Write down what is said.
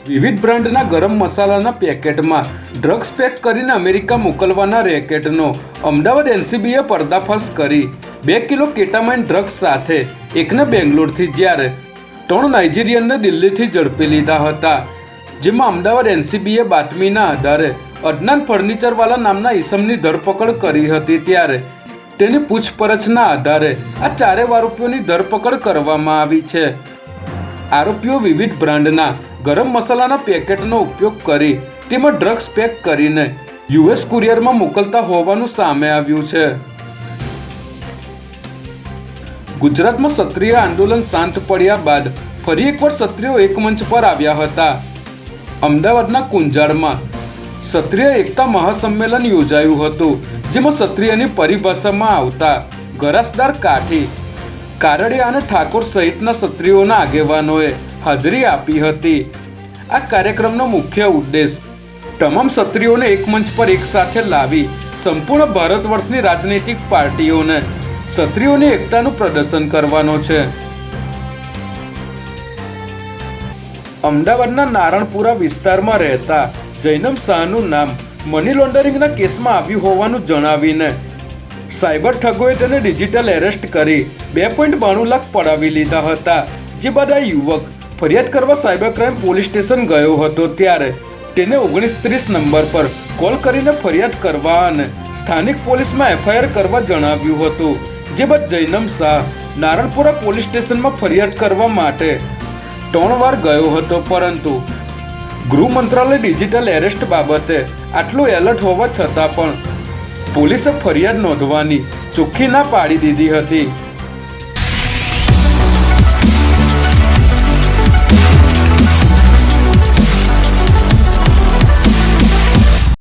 વિવિધ બ્રાન્ડના ગરમ મસાલાના પેકેટમાં ડ્રગ્સ પેક કરીને અમેરિકા મોકલવાના રેકેટનો અમદાવાદ એનસીબીએ પર્દાફાશ કરી 2 કિલો કેટામાઇન ડ્રગ્સ સાથે એકને બેંગ્લોરથી જ્યારે 3 નાઇજીરિયનને દિલ્હીથી ઝડપી લીધા હતા, જેમાં અમદાવાદ એનસીબીએ બાતમીના આધારે અદનાન ફર્નિચરવાલા નામના ઈસમની ધરપકડ કરી હતી, ત્યારે તેની પૂછપરછના આધારે આ 4 આરોપીઓની ધરપકડ કરવામાં આવી છે. આરોપીઓ વિવિધ બ્રાન્ડના ગરમ મસાલાના પેકેટનો ઉપયોગ કરી તેમાં ડ્રગ્સ પેક કરીને યુએસ કુરિયરમાં મોકલતા હોવાનું સામે આવ્યું છે. ગુજરાતમાં ક્ષત્રિય આંદોલન શાંત પડ્યા બાદ ફરી એકવાર ક્ષત્રિયો એક મંચ પર આવ્યા હતા. અમદાવાદના કુંજાળમાં ક્ષત્રિય એકતા મહાસંમેલન યોજાયું હતું, જેમાં ક્ષત્રિયની પરિભાષામાં આવતા ગરાસદાર કાઠી, કારડિયા અને ઠાકોર સહિતના ક્ષત્રિયોના આગેવાનોએ હાજરી આપી હતી. આ કાર્યક્રમનો મુખ્ય ઉદ્દેશ તમામ ક્ષત્રિયોને એક મંચ પર એકસાથે લાવી સંપૂર્ણ ભારત વર્ષની રાજનૈતિક પાર્ટીઓને ક્ષત્રિયોની એકતાનું પ્રદર્શન કરવાનો છે. અમદાવાદના નારણપુરા વિસ્તારમાં રહેતા જૈનમ શાહનું નામ મની લોન્ડરિંગના કેસમાં આવ્યું હોવાનું જણાવીને સાયબર ઠગોએ તેને ડિજિટલ એરેસ્ટ કરી 2.92 લાખ પડાવી લીધા હતા. જે બાદ આ યુવક ફરિયાદ કરવા સાયબર ક્રાઇમ પોલીસ સ્ટેશન ગયો હતો, ત્યારે તેને 1930 નંબર પર કોલ કરીને ફરિયાદ કરવા અને સ્થાનિક પોલીસમાં એફઆઈઆર કરવા જણાવ્યું હતું. જે બાદ જૈનમ શાહ નારણપુરા પોલીસ સ્ટેશનમાં ફરિયાદ કરવા માટે 3 વાર ગયો હતો, પરંતુ ગૃહ મંત્રાલય ડિજિટલ એરેસ્ટ બાબતે આટલું એલર્ટ હોવા છતાં પણ પોલીસે ફરિયાદ નોંધવાની ચોખ્ખી ના પાડી દીધી હતી.